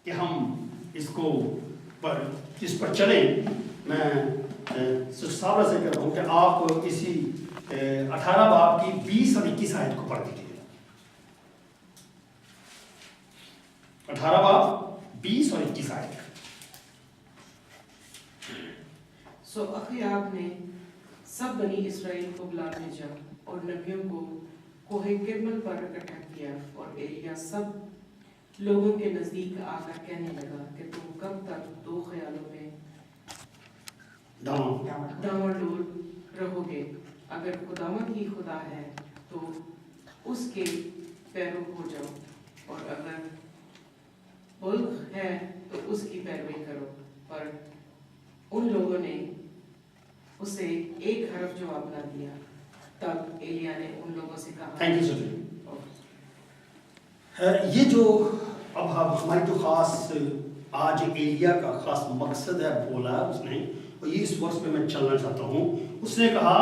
کہ ہم اس پر چلیں، میں صابرہ سے کہتا ہوں کہ آپ اسی 18 باب کی 20 اور 21 آیت کو پڑھ دیجیے. 18 باب 20 اور 21 آیت. سو اخیاب نے سب بنی اسرائیل کو بلا بھیجا اور نبیوں کو کوہ کرمل پر اکٹھا کیا، اور ایلیا سب لوگوں کے نزدیک آ کر کہنے لگا کہ تم کب تک دو خیالوں میں ڈاواں ڈول رہو گے؟ اگر خداوند ہی خدا ہے تو اس کے پیرو ہو جاؤ، اور اگر بلغ ہے تو اس کی پیروی کرو. پر ان لوگوں نے اسے ایک حرف جواب نہ دیا. تب ایلیا نے ان لوگوں سے کہا. Thank you sir. یہ جو اب ہماری جو خاص آج ایلیا کا خاص مقصد ہے بولا اس نے، اور یہ اس ورس پہ میں چلنا چاہتا ہوں. اس نے کہا،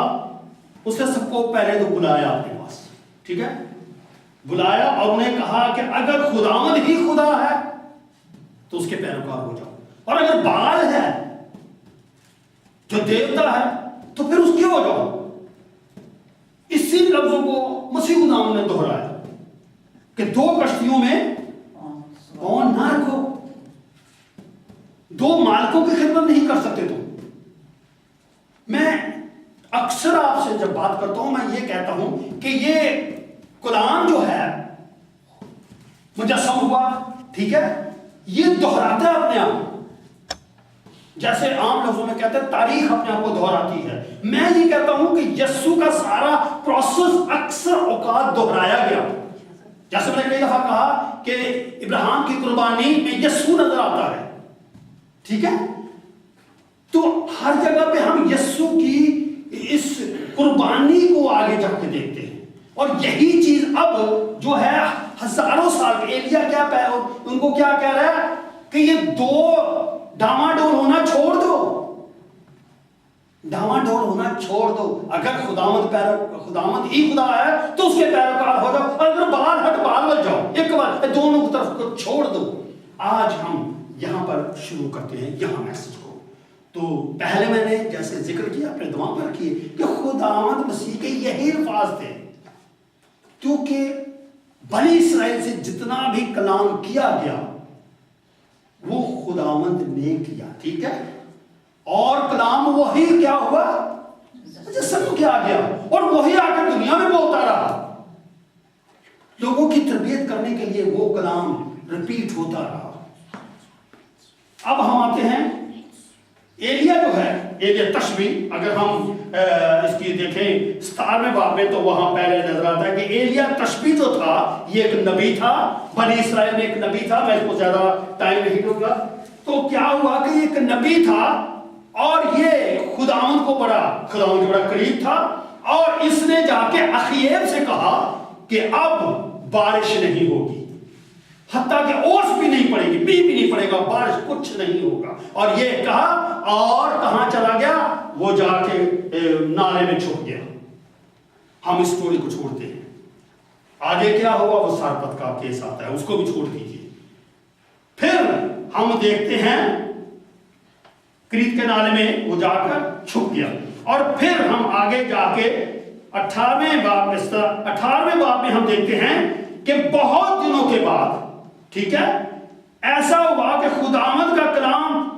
اس نے سب کو پہلے تو بلایا اپنے پاس، ٹھیک ہے، بلایا اور انہیں کہا کہ اگر خداوند ہی خدا ہے تو اس کے پیروکار ہو جاؤ، اور اگر بال ہے جو دیوتا ہے تو پھر اس کے ہو جاؤ. اسی لفظوں کو مسیح خداوند نے دہرایا کہ دو کشتیوں میں پاؤں نہ رکھو، دو مالکوں کی خدمت نہیں کر سکتے تم. میں اکثر آپ سے جب بات کرتا ہوں میں یہ کہتا ہوں کہ یہ کلام جو ہے مجسم ہوا، ٹھیک ہے، یہ دہراتا ہے اپنے آپ، جیسے عام لفظوں میں کہتے ہیں تاریخ اپنے آپ کو دہراتی ہے. میں یہ کہتا ہوں کہ یسوع کا سارا پروسیس اکثر اوقات دہرایا گیا. جیسے میں نے کئی دفعہ کہا کہ ابراہیم کی قربانی میں یسوع نظر آتا ہے، ٹھیک ہے، تو ہر جگہ پہ ہم یسوع کی اس قربانی کو آگے جا کے دیکھتے ہیں. اور یہی چیز اب جو ہے ہزاروں سال کے ایلیا کیا ان کو کیا کہہ رہا ہے کہ یہ دو ڈاواں ڈول ہونا چھوڑ دو، ڈاواں ڈول ہونا چھوڑ دو. اگر خداوند ہی خدا ہے تو اس کے پیروکار ہو جاؤ، اگر بال ہٹ بال بن جاؤ، ایک بار دونوں کی طرف کو چھوڑ دو. آج ہم یہاں پر شروع کرتے ہیں یہاں میسج کو. تو پہلے میں نے جیسے ذکر کیا اپنے دماغ میں رکھیے کہ خداوند مسیح کے یہی الفاظ تھے، کیونکہ بنی اسرائیل سے جتنا بھی کلام کیا گیا وہ خداوند نے کیا، ٹھیک ہے، اور کلام وہی کیا ہوا مجسم کیا گیا، اور وہی آ کر دنیا میں بولتا رہا. لوگوں کی تربیت کرنے کے لیے وہ کلام ریپیٹ ہوتا رہا. اب ہم آتے ہیں ایلیا جو ہے، ایلیا تشبیہ، اگر ہم اس کی دیکھیں 17ویں باب میں تو وہاں پہلے نظر آتا ہے کہ ایلیا تشبیہ جو تھا یہ ایک نبی تھا، بنی اسرائیل میں ایک نبی تھا. میں اس کو زیادہ ٹائم نہیں دوں گا. تو کیا ہوا کہ یہ ایک نبی تھا اور یہ خداوند کے بڑا قریب تھا، اور اس نے جا کے اخیب سے کہا کہ اب بارش نہیں ہوگی، حتیٰ کہ اوس بھی نہیں پڑے گی، بھی نہیں پڑے گا، بارش کچھ نہیں ہوگا. اور یہ کہا اور کہاں چلا گیا؟ وہ جا کے نالے میں چھپ گیا. ہم اس سٹوری کو چھوڑتے ہیں. آگے کیا ہوا وہ سارپت کا کیس آتا ہے، اس کو بھی چھوڑ دیجیے. پھر ہم دیکھتے ہیں کریت کے نالے میں وہ جا کر چھپ گیا. اور پھر ہم آگے جا کے 18ویں باب میں ہم دیکھتے ہیں کہ بہت دنوں کے بعد، ٹھیک ہے، ایسا ہوا کہ خداوند کا کلام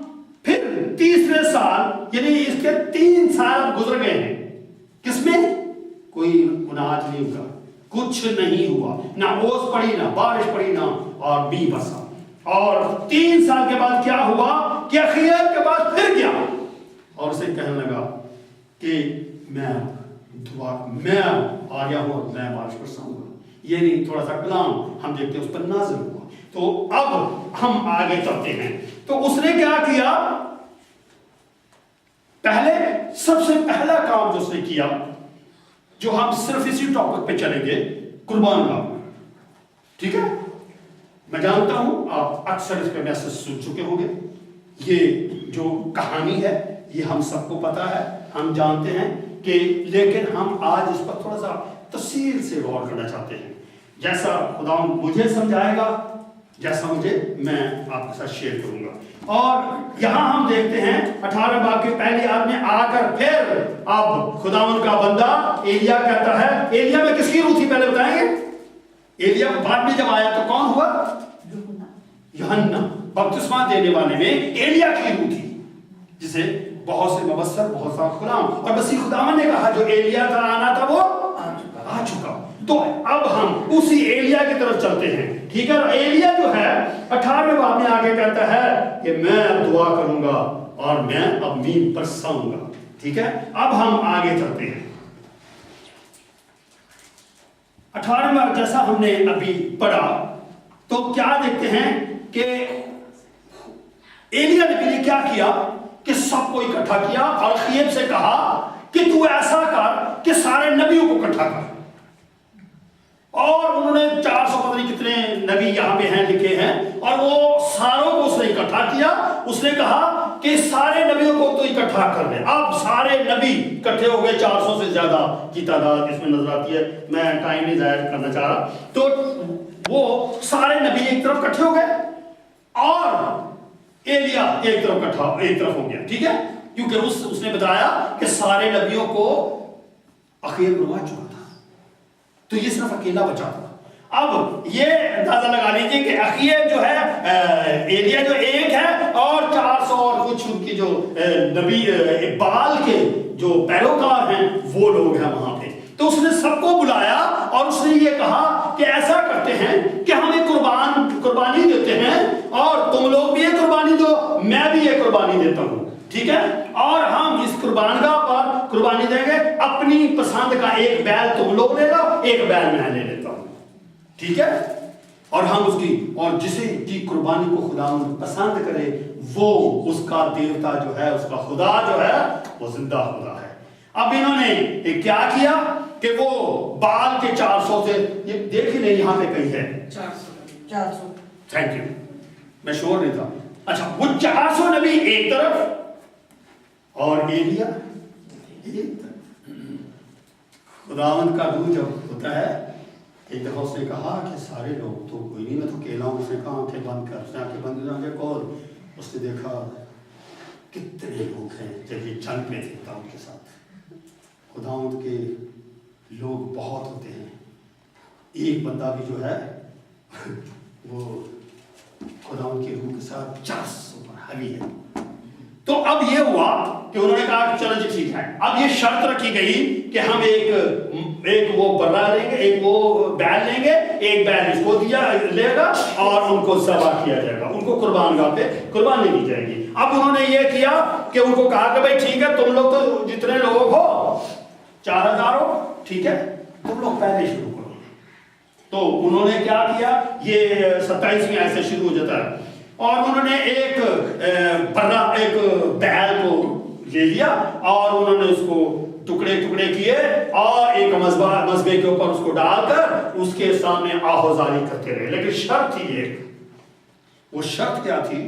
پھر تیسرے سال، یعنی اس کے 3 سال گزر گئے ہیں. کس میں؟ کوئی اناج نہیں ہوگا، کچھ نہیں ہوا، نہ اوس پڑی، نہ بارش پڑی، نہ اور بھی بسا. اور 3 سال کے بعد کیا ہوا کہ اخیب کے بعد پھر گیا اور اسے کہنے لگا کہ میں آ گیا ہوں اور میں بارش برساؤں گا. یہ نہیں، تھوڑا سا کلام ہم دیکھتے ہیں اس پر نازل ہوا. تو اب ہم آگے چلتے ہیں. تو اس نے کیا کیا؟ پہلے سب سے پہلا کام جو اس نے کیا، جو ہم صرف اسی ٹاپک پہ چلیں گے، قربان کا، ٹھیک ہے. میں جانتا ہوں آپ اکثر اس پہ میسج سن چکے ہوں گے. یہ جو کہانی ہے یہ ہم سب کو پتا ہے، ہم جانتے ہیں کہ، لیکن ہم آج اس پر تھوڑا سا تفصیل سے غور کرنا چاہتے ہیں. جیسا خدا مجھے سمجھائے گا जैसा मुझे मैं आपके साथ शेयर करूंगा। और यहां हम देखते हैं 18 बाब के पहली आयत में आकर फिर अब खुदावन का बंदा एलिया कहता है, एलिया में किसकी रूह थी पहले बताएंगे? एलिया बाद में जब आया तो कौन हुआ? यूहन्ना बपतिस्मा देने वाले में एलिया की रूह थी, जिसे बहुत से मुबस्सिर, बहुत सा गुलाम, और मसीह खुदावन ने कहा जो एलिया का आना था वो आ चुका। तो अब हम उसी एलिया की तरफ चलते हैं, ठीक है। एलिया जो है 18वें बाब में आगे कहता है कि मैं अब दुआ करूंगा और मैं अब मीन बरसाऊंगा, ठीक है। अब हम आगे चलते हैं 18वें बाब, जैसा हमने अभी पढ़ा तो क्या देखते हैं कि एलिया ने भी क्या किया कि सबको इकट्ठा किया और अखीब से कहा कि तू ऐसा कर कि सारे नबियों को इकट्ठा कर। और उन्होंने 400 पता नहीं कितने नबी यहां पे हैं लिखे हैं, और वो सारों को उसने इकट्ठा किया। उसने कहा कि सारे नबियों को तो इकट्ठा कर दे। अब सारे नबी इकट्ठे हो गए, 400 से ज्यादा की तादाद इसमें नजर आती है, मैं टाइम नहीं जाहिर करना चाह रहा। तो वो सारे नबी एक तरफ इकट्ठे हो गए और एलिया एक तरफ हो गया, ठीक है, क्योंकि उसने बताया कि सारे नबियों को अखीब रुआ चुका था, तो ये सिर्फ अकेला बचा था। अब ये अंदाजा लगा लीजिए कि अखीब जो है, एलिया जो एक है, और 400 और कुछ उनकी जो नबी बाल के जो पैरोकार हैं वो लोग हैं वहां पे। तो उसने सबको बुलाया और उसने ये कहा कि ऐसा करते हैं कि हम एक कुर्बानी देते हैं, और तुम लोग भी एक कुर्बानी दो, मैं भी एक कुर्बानी देता हूं, ठीक है। और हम इस कुर्बानगाह पर कुर्बानी देंगे, अपनी पसंद का एक बैल तुम लोग ले लो, एक बैल मैं ले लेता हूं, ठीक है। और हम उसकी, और जिसे की कुर्बानी को खुदा पसंद करे वो उसका देवता जो है, उसका खुदा जो है वो जिंदा खुदा है। अब इन्होंने क्या किया कि वो बाल के 400 से, ये देख ही नहीं यहां पे कहीं है 400, थैंक यू, मैं श्योर नहीं था। अच्छा, वो 400 नबी एक तरफ और एलिया एक तरफ। खुदावंद का रूह जब होता है, एक दफा उसने कहा कि सारे लोग तो कोई नहीं, मैं तो अकेला हूं। उसने कहा आंखें बंद कर, उसने आंखें बंद कर और उसने देखा कितने लोग हैं, जब ये जंग में थे उनके साथ। खुदावंद के लोग बहुत होते हैं, एक बंदा भी जो है वो खुदावंद की रूह के साथ 400 पर हावी है। तो अब ये हुआ कि उन्होंने कहा चलो जी ठीक है। अब ये शर्त रखी गई कि हम एक वो बर्रा लेंगे, एक वो बैल लेंगे, एक बैल इसको दिया लेगा और उनको ज़बह किया जाएगा, उनको कुर्बानगाह पे कुर्बानी दी जाएगी। अब उन्होंने ये किया कि उनको कहा कि भाई ठीक है, तुम लोग तो जितने लोग हो 4000 हो, ठीक है, तुम लोग पहले शुरू करो। तो उन्होंने क्या किया, ये 27वीं आयत से शुरू हो जाता है, और उन्होंने एक बैल को ले लिया और उन्होंने उसको टुकड़े टुकड़े किए और एक मज़बे के ऊपर उसको डालकर उसके सामने आहोजारी करते रहे। लेकिन शर्त थी एक, वो शर्त क्या थी?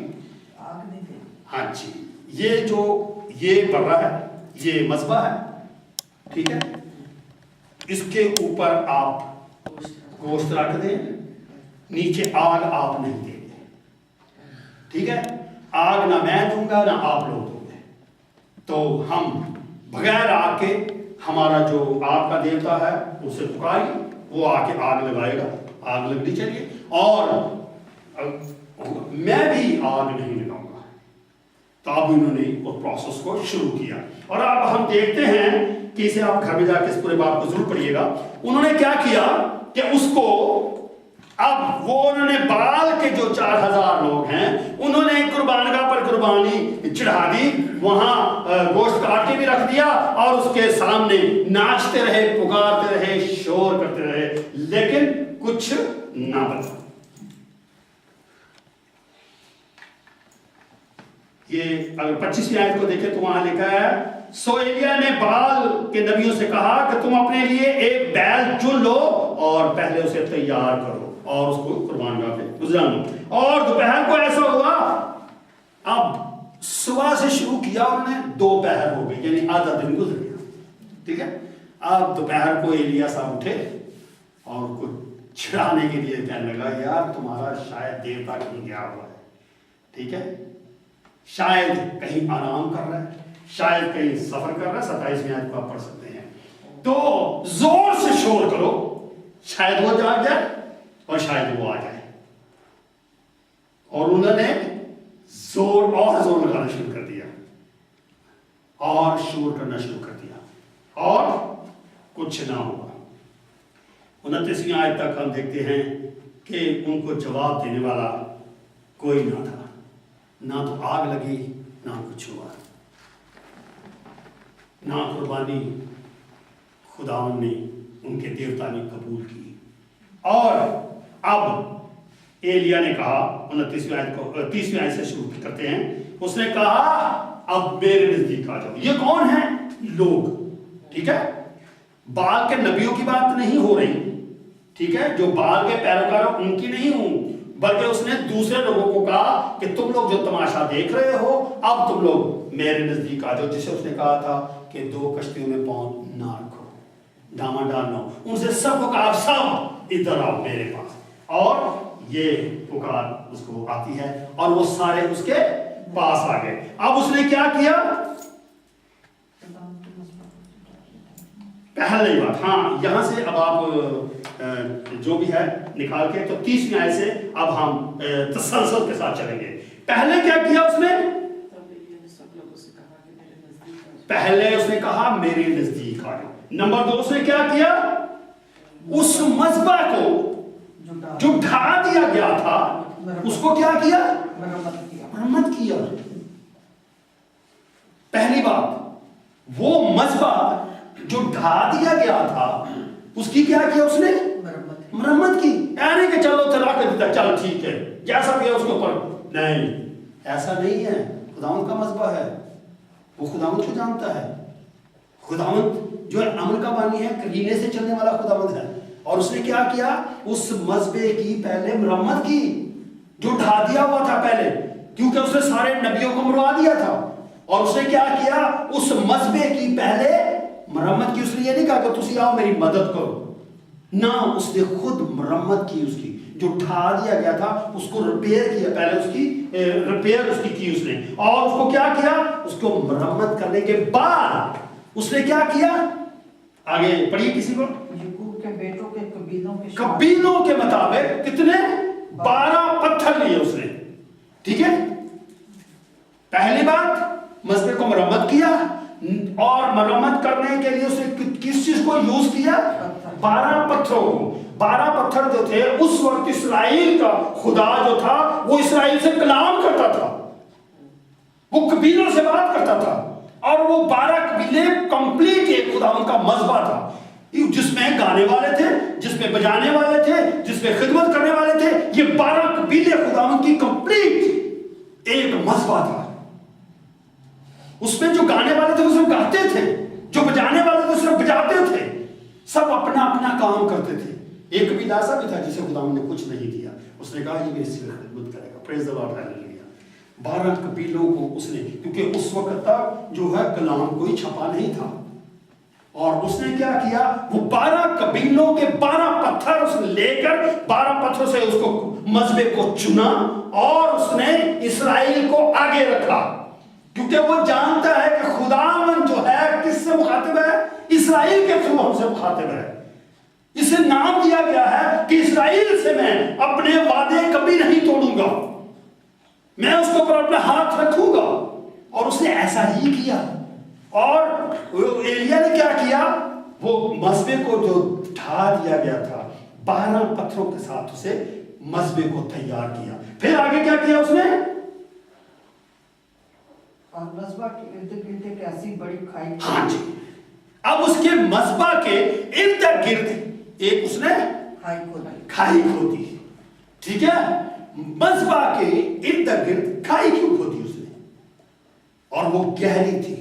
हाँ जी, ये बर्रा है, ये मज़बा है, ठीक है, इसके ऊपर आप गोश्त रख दें, नीचे आग आप नहीं देंगे, ठीक है, आग ना मैं दूंगा ना आप लोग दोगे। तो हम बगैर आग के, हमारा जो आग का देवता है उसे पुकारिए, वो आके आग लगाएगा, आग लगनी चाहिए, और मैं भी आग नहीं लगाऊंगा। तो अब इन्होंने वो प्रोसेस को शुरू किया, और अब हम देखते हैं कि इसे आप घर में जाकर इस पूरे बात को जरूर पढ़िएगा। उन्होंने क्या किया कि उसको, अब वो उन्होंने बाल के जो 4000 लोग हैं उन्होंने कुर्बानगाह पर कुर्बानी चढ़ा दी, वहां गोश्त काट के भी रख दिया और उसके सामने नाचते रहे, पुकारते रहे, शोर करते रहे, लेकिन कुछ ना बचा। ये अगर 25वीं आयत को देखें तो वहां लिखा है, सो एलिया ने बाल के नबियों से कहा कि तुम अपने लिए एक बैल चुन लो और पहले उसे तैयार करो और उसको कुर्बानगाह पे गुजरा लो। और दोपहर को ऐसा हुआ, अब सुबह से शुरू किया उन्होंने, दोपहर हो गई, यानी आधा दिन गुजर गया, ठीक है। अब दोपहर को एलिया साहब उठे और कुछ چھڑانے کے لیے کہنے لگا یار تمہارا شاید دیر تک کہیں گیا ہوا ہے، ٹھیک ہے، شاید کہیں آرام کر رہا ہے، شاید کہیں سفر کر رہا ہے۔ 27ویں آیت کو آپ پڑھ سکتے ہیں۔ تو زور سے شور کرو، شاید وہ جاگ جائے اور شاید وہ آ جائے۔ اور انہوں نے زور لگانا شروع کر دیا اور شور کرنا شروع کر دیا اور کچھ نہ ہوا۔ 29ویں آیت تک ہم دیکھتے ہیں کہ ان کو جواب دینے والا کوئی نہ تھا، نہ تو آگ لگی نہ کچھ ہوا، نہ قربانی خداوند نے ان کے دیوتا نے قبول کی۔ اور اب ایلیا نے کہا، 29ویں آیت کو 30ویں آیت سے شروع کرتے ہیں، اس نے کہا اب میرے نزدیک آ جاؤ۔ یہ کون ہیں؟ لوگ، ٹھیک ہے، بال کے نبیوں کی بات نہیں ہو رہی، ٹھیک ہے، جو بال کے پیروکار ان کی نہیں ہوں، بلکہ اس نے دوسرے لوگوں کو کہا کہ تم لوگ جو تماشا دیکھ رہے ہو اب تم لوگ میرے نزدیک آ جاؤ، جسے اس نے کہا تھا کہ 2 کشتیوں میں پاؤں نہ رکھو، ڈاما ڈال نہ ہو، ان سے سب کو کہا سب ادھر آؤ میرے پاس۔ اور یہ پکار اس کو آتی ہے اور وہ سارے اس کے پاس آ گئے۔ اب اس نے کیا کیا؟ پہلی بات، ہاں یہاں سے اب آپ جو بھی ہے نکال کے، تو 30ویں آیت سے اب ہم تسلسل کے ساتھ چلیں گے۔ پہلے کیا کیا اس نے؟ پہلے اس نے کہا میرے نزدیک آ جاؤ۔ نمبر 2 اس نے کیا کیا؟ اس مذبح کو جو ڈھا دیا گیا تھا اس کو کیا کیا؟ مرمت کیا۔ پہلی بات، وہ مذبح جو ڈھا دیا گیا تھا اس کی کیا کیا اس نے؟ مرمت کی۔ یعنی کہ چلو چلا کے دیتا، چل ٹھیک ہے جیسا بھی ہے اس کے اوپر، نہیں ایسا نہیں ہے۔ خداوند کا مذبح ہے، وہ خداوند کو جانتا ہے۔ خداوند جو ہے امن کا بانی ہے، کرینے سے چلنے والا خداوند ہے۔ اور اس نے کیا کیا؟ اس مذبح کی پہلے مرمت کی جو ڈھا دیا ہوا تھا پہلے، کیونکہ اس نے سارے نبیوں کو مروا دیا تھا۔ اور اس نے کیا کیا؟ اس مذبح کی پہلے مرمت کی۔ اس نے یہ نہیں کہا کہ تسی آؤ میری مدد کرو، نہ اس نے خود مرمت کی، اس کی جو ڈھا دیا گیا تھا اس کو ریپیئر کیا، پہلے اس کی ریپیئر اس کی اس نے، اور اس کو کیا کیا؟ اس کو مرمت کرنے کے بعد اس نے کیا کیا؟ آگے پڑھیے کسی کو۔ کے بیٹوں کے قبیلوں کے مطابق کتنے؟ 12 پتھر لیے اس نے، ٹھیک ہے۔ پہلی بات مذبح کو مرمت کیا، اور مرمت کرنے کے لیے اس نے کس چیز کو یوز کیا؟ 12 پتھروں کو۔ 12 پتھر جو تھے اس وقت اسرائیل کا خدا جو تھا وہ اسرائیل سے کلام کرتا تھا، وہ قبیلوں سے بات کرتا تھا، اور وہ 12 قبیلے کمپلیٹ ایک خداوند کا مذبح تھا، جس میں گانے والے تھے، جس میں بجانے والے تھے، جس میں خدمت کرنے والے تھے۔ یہ 12 قبیلے خداوند کی کمپلیٹ ایک مذبح تھا۔ اس میں جو گانے والے تھے وہ صرف گاتے تھے، جو بجانے والے تھے صرف بجاتے تھے، سب اپنا اپنا کام کرتے تھے۔ ایک قبیلہ ایسا بھی تھا جسے خداوند نے کچھ نہیں دیا، اس نے کہا یہ میری خدمت کرے گا، پریز دی لارڈ، ہاللیلویا۔ 12 قبیلوں کو اس نے، کیونکہ اس وقت تک جو ہے کلام کوئی چھپا نہیں تھا، اور اس نے کیا کیا؟ وہ 12 قبیلوں کے 12 پتھر اس نے لے کر 12 پتھروں سے اس کو مذبح کو چنا، اور اس نے اسرائیل کو آگے رکھا، کیونکہ وہ جانتا ہے کہ خداوند جو ہے کس سے مخاطب ہے؟ اسرائیل کے تھرو ہم سے مخاطب ہے۔ اسے نام دیا گیا ہے کہ اسرائیل سے میں اپنے وعدے کبھی نہیں توڑوں گا، میں اس کے اوپر اپنا ہاتھ رکھوں گا، اور اس نے ایسا ہی کیا۔ اور ایلیا نے کیا کیا؟ وہ مذبح کو جو ڈھا دیا گیا تھا 12 پتھروں کے ساتھ اسے مذبح کو تیار کیا۔ پھر آگے کیا کیا اس نے؟ مذبح کے ارد گرد ایک ایسی بڑی کھائی، ہاں جی، اب اس کے مذبح کے ارد گرد ایک اس نے کھائی کھودی، ٹھیک ہے۔ مذبح کے ارد گرد کھائی کیوں کھودی اس نے؟ اور وہ گہری تھی،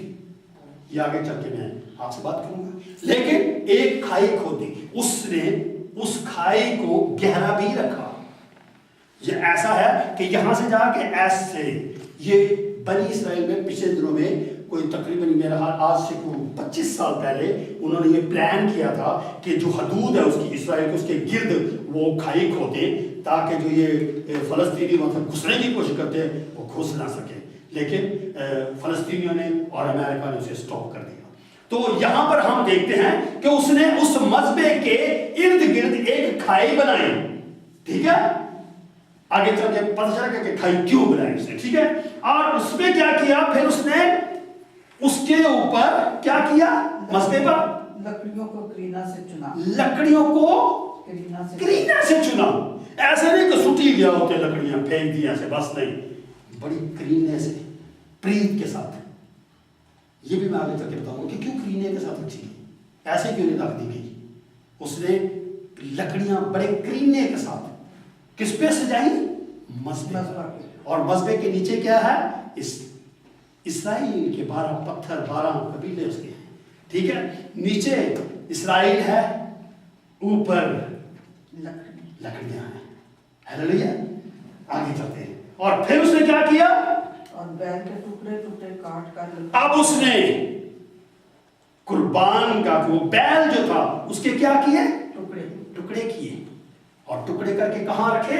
یہ آگے چل کے میں آپ سے بات کروں گا، لیکن ایک کھائی کھودی، اس نے اس کھائی کو گہرا بھی رکھا۔ یہ ایسا ہے کہ یہاں سے جا کے ایسے، یہ بنی اسرائیل میں پچھلے دنوں میں کوئی تقریباً میرا آج سے 25 سال پہلے انہوں نے یہ پلان کیا تھا کہ جو حدود ہے اس کی اسرائیل کے، اس کے گرد वो खाई खोदे ताकि जो ये फलस्तीनी मतलब घुसने की कोशिश करते हैं वो घुस ना सके, लेकिन फलस्तीनियों ने और अमेरिका ने उसे स्टॉप कर दिया। तो यहाँ पर हम देखते हैं कि उसने उस मस्बे के इर्द गिर्द एक खाई बनाई, ठीक है, आगे चल के पता चला कि खाई क्यों बनाई उसने, ठीक है। और उसमें क्या किया, फिर उसने उसके ऊपर क्या किया, मस्बे पर लकड़ियों को करीना से चुना, लकड़ियों को करीना से चुना। ऐसे नहीं कि सुटी गया होते लकड़ियां फेंक दी ऐसे, बस नहीं, बड़ी करीने से, प्रीत के साथ। ये भी मैं आगे चल के बताऊंगा कि क्यों करीने के साथ रखी गई, ऐसे क्यों नहीं रख दी गई। उसने लकड़ियां बड़े करीने के साथ किस पे सजाई, मस्बे पर। और मस्बे के नीचे क्या है, इसराइल के 12 पत्थर, 12 कबीले उसके हैं, ठीक है। नीचे इसराइल है, ऊपर लकड़ियां हैं। हालेलुया। आगे चलते हैं। और फिर उसने क्या किया, और बैल के टुकड़े टुकड़े काट कर, अब उसने कुर्बान का वो बैल जो था उसके क्या किए, टुकड़े किए, और टुकड़े करके कहां रखे,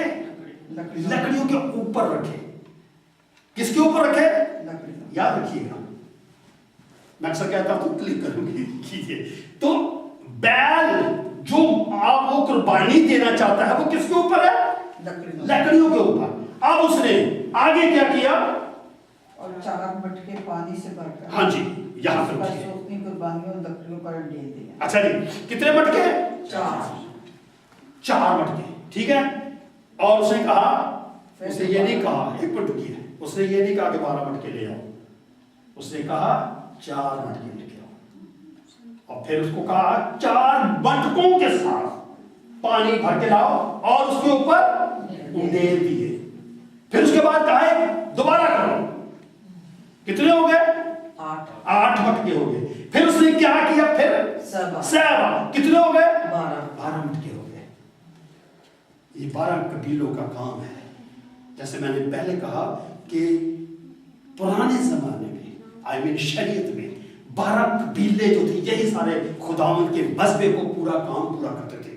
लकड़ियों के ऊपर रखे। किसके ऊपर रखे, याद रखिएगा, मैं अक्सर कहता हूं क्लिक करूंगी, कीजिए। तो बैल जो आप वो कुर्बानी देना चाहता है वो किसके ऊपर है, लकड़ियों के ऊपर। अब उसने आगे क्या किया, और 4 मटके पानी से भरकर, हाँ जी, यहां से अपनी कुर्बानियों लकड़ियों पर ढेल दिया। अच्छा जी, कितने मटके, 4 मटके, ठीक है। और उसने कहा, उसने ये नहीं कहा, एक मिनट रुकिए, उसने ये नहीं कहा कि 12 मटके ले आओ, उसने कहा 4 मटके लेके आओ। और फिर उसको कहा 4 मटकों के साथ पानी भर के लाओ और उसके ऊपर उंडेल दिए। फिर उसके बाद कहा दोबारा करो, कितने हो गए, 8 मटके हो गए। फिर उसने क्या किया, फिर 7, कितने हो गए, 12 मटके हो गए। ये 12 कबीलों का काम है। जैसे मैंने पहले कहा कि पुराने जमाने में शरीयत में 12 कबीले जो थे यही सारे खुदावंद के मस्बे को पूरा करते थे।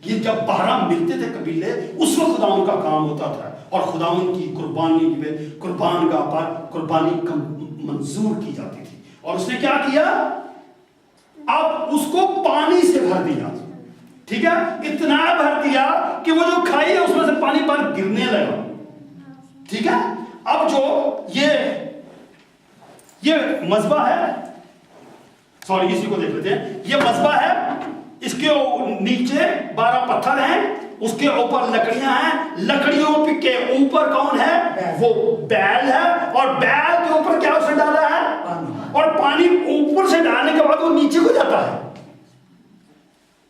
ये जब 12 मिलते थे कबीले, उस वक्त खुदावंद का काम होता था और खुदावंद की कुर्बानी में कुर्बानगाह पर कुर्बानी मंजूर की जाती थी। और उसने क्या किया, अब उसको पानी से भर दिया, ठीक है, इतना भर दिया कि वो जो खाई है उसमें से पानी बाहर गिरने लगा, ठीक है। अब जो ये मस्बा है, सॉरी इसी को देख लेते हैं, ये मस्बा है, इसके नीचे 12 पत्थर हैं, उसके ऊपर लकड़ियां हैं, लकड़ियों के ऊपर कौन है, वो बैल है, और बैल के ऊपर क्या उसने डाला है, और पानी ऊपर से डालने के बाद वो नीचे को जाता है,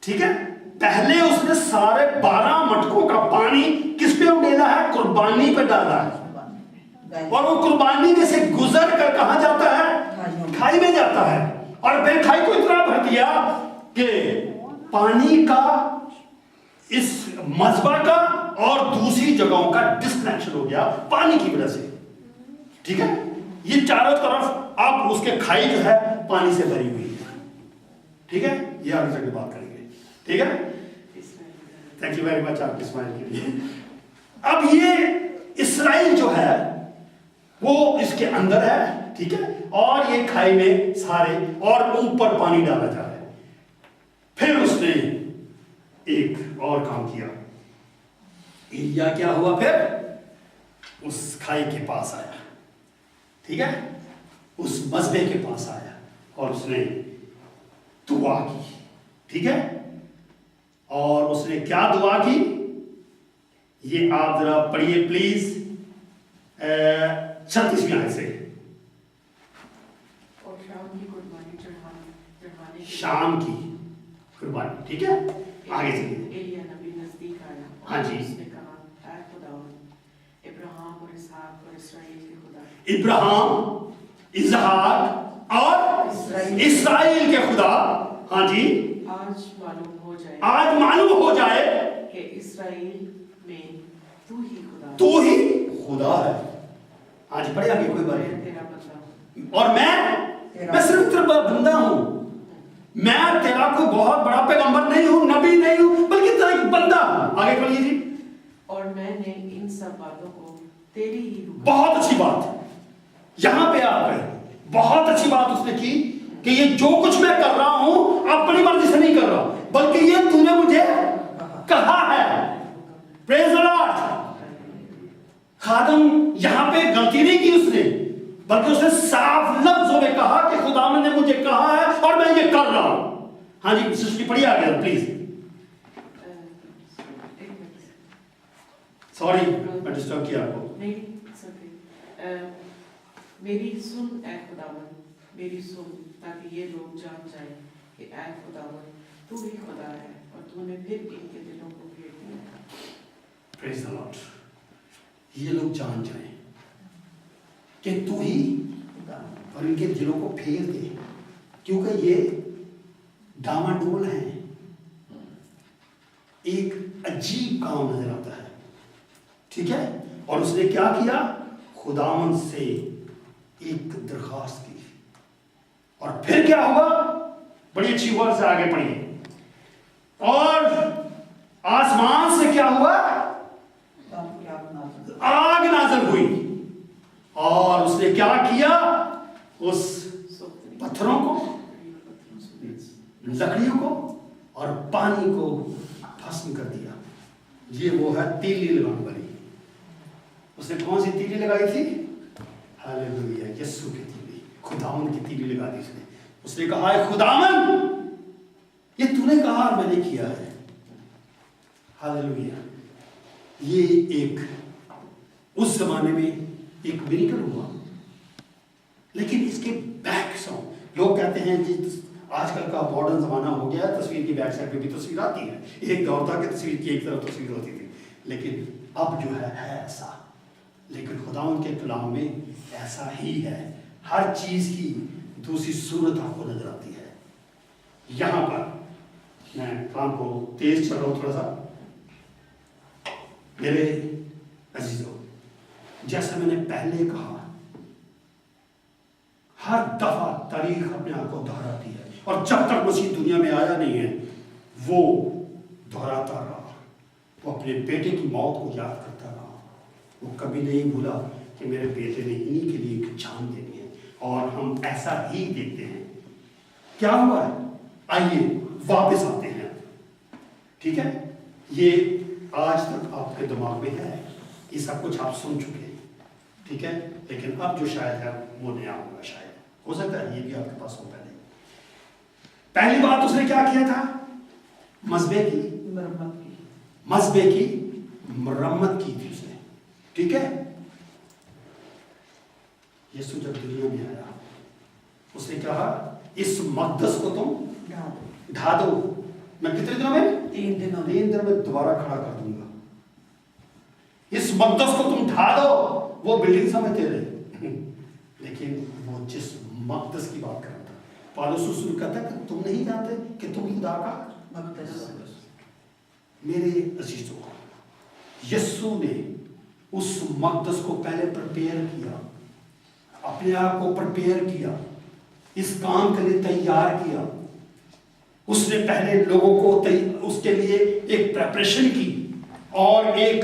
ठीक है। पहले उसने सारे 12 मटकों का पानी किस पे उड़ेला है, कुर्बानी पे डाला है, और वो कुर्बानी में से गुजर कर कहां जाता है, खाई में जाता है। और फिर खाई को इतना भर दिया कि पानी का, इस मस्बा का और दूसरी जगहों का डिस्कनेक्शन हो गया पानी की वजह से, ठीक है। ये चारों तरफ अब उसके खाई जो है पानी से भरी हुई है, ठीक है। ये आगे चल के बात करेंगे, ठीक है। थैंक यू वेरी मच आपके स्माइल के लिए। अब ये इसराइल जो है वो इसके अंदर है, ठीक है, और ये खाई में सारे, और ऊपर पानी डाला जा रहा है। फिर उसने एक और काम किया, एलिया क्या हुआ, फिर उस खाई के पास आया, ठीक है, उस मस्बे के पास आया और उसने दुआ की, ठीक है। और उसने क्या दुआ की, ये आप जरा पढ़िए प्लीज, 36वीं आयत से। और शाम की कुर्बानी चढ़ाने शाम की कुर्बानी, ठीक है। आगे चलिए। एलिया नबी नजदीक आया, हाँ जी। उसने कहा, ऐ खुदावंद इब्राहिम और इसहाक और इसराइल के खुदा, इब्राहिम, इसहाक और इसराइल के खुदा, हाँ जी, आज मालूम हो जाए कि इसराइल में तू ही खुदा है। आज पढ़े आगे कोई बात नहीं। तेरा बंदा हूं, और मैं सिर्फ तेरा बंदा हूं, मैं तेरा कोई बहुत बड़ा पैगंबर नहीं हूं, नबी नहीं हूं, बल्कि तेरा एक बंदा हूं। आगे पढ़िए जी। और मैंने इन सब बातों को तेरी ही रूह बहुत अच्छी बात यहां पे आप कहें, बहुत अच्छी बात उसने की कि ये जो कुछ मैं कर रहा हूं अपनी मर्जी से नहीं कर रहा, बल्कि ये तूने मुझे कहा है। Praise the Lord. खादम यहां पे गलती नहीं की उसने, बल्कि उसने साफ लफ्जों में कहा कि खुदावंद ने मुझे कहा है और मैं ये कर रहा हूं। हाँ जी सृष्टि पढ़िए आगे प्लीज। सॉरी मैं डिस्टर्ब किया आपको। नहीं, it's okay. मेरी सुन ऐ खुदावन, मेरी सुन, ताकि ये लोग जान जाएं कि ऐ खुदावन तू ही खुदा है और तूने फिर इनके दिलों को फेर दिया। Praise the Lord. ये लोग जान जाएं कि तू ही और इनके दिलों को फेर दे, क्योंकि ये डामाडोल है। एक अजीब काम नजर आता है, ठीक है। और उसने क्या किया, खुदावन से एक दरखास्त की, और फिर क्या हुआ, बड़ी अच्छी वर्ड से आगे पढ़िए। और आसमान से क्या हुआ, आग नाज़िल हुई, और उसने क्या किया, उस पत्थरों को, लकड़ियों को और पानी को भस्म कर दिया। ये वो है तीली लगाने वाली। उसने कौन सी तीली लगाई थी, हालेलुया, यीशु की तीली, खुदावन की तीली लगा दी उसने। उसने कहा है खुदावन ये तूने कहा और मैंने किया है। हालेलुया। ये एक उस जमाने में एक मिरेकल हुआ, लेकिन इसके बैक साउंड लोग कहते हैं जी आजकल का मॉडर्न जमाना हो गया, तस्वीर की बैक साइड पे भी तस्वीर आती है। एक दौर था कि तस्वीर की एक तरफ तस्वीर होती थी, लेकिन अब जो है ऐसा। लेकिन खुदावंद के कलाम में ऐसा ही है, हर चीज की दूसरी सूरत आपको नजर आती है। यहां पर मैं काम को तेज चल रहा हूं थोड़ा सा। मेरे अजीजों, जैसा मैंने पहले कहा, हर दफा तारीख अपने आप को दोहराती है, और जब तक मसीह दुनिया में आया नहीं है वो दोहराता रहा। वो अपने बेटे की मौत को याद करता रहा। वो कभी नहीं भूला कि मेरे बेटे ने इन्हीं के लिए एक जान देनी है, और हम ऐसा ही देखते हैं। क्या हुआ है, आइए वापस आते हैं, ठीक है। ये आज तक आपके दिमाग में है, ये सब कुछ आप सुन चुके हैं, ठीक है। लेकिन अब जो शायद है वो नया होगा, शायद हो सकता है ये भी आपके पास हो। पहली बात उसने क्या किया था, मज़बे की मरम्मत की थी उसने, ठीक है। यीशु जब दुनिया में आया उसने कहा इस मकदस को तुम ढा दो, मैं कितने दिनों में, 3 दिनों में दोबारा खड़ा कर दूंगा। इस मकदस को तुम ढा दो, वो बिल्डिंग समझते रहे, लेकिन वो जिस मकदस की बात कर रहा था, पौलुस उसको कहता है कि तुम नहीं जानते कि तुम खुदा का मकदस। मेरे अजीजों, यीशु ने उस मकदस को पहले प्रिपेयर किया, अपने आप को प्रिपेयर किया, इस काम के लिए तैयार किया। उसने पहले लोगों को उसके लिए एक प्रिपरेशन की, और एक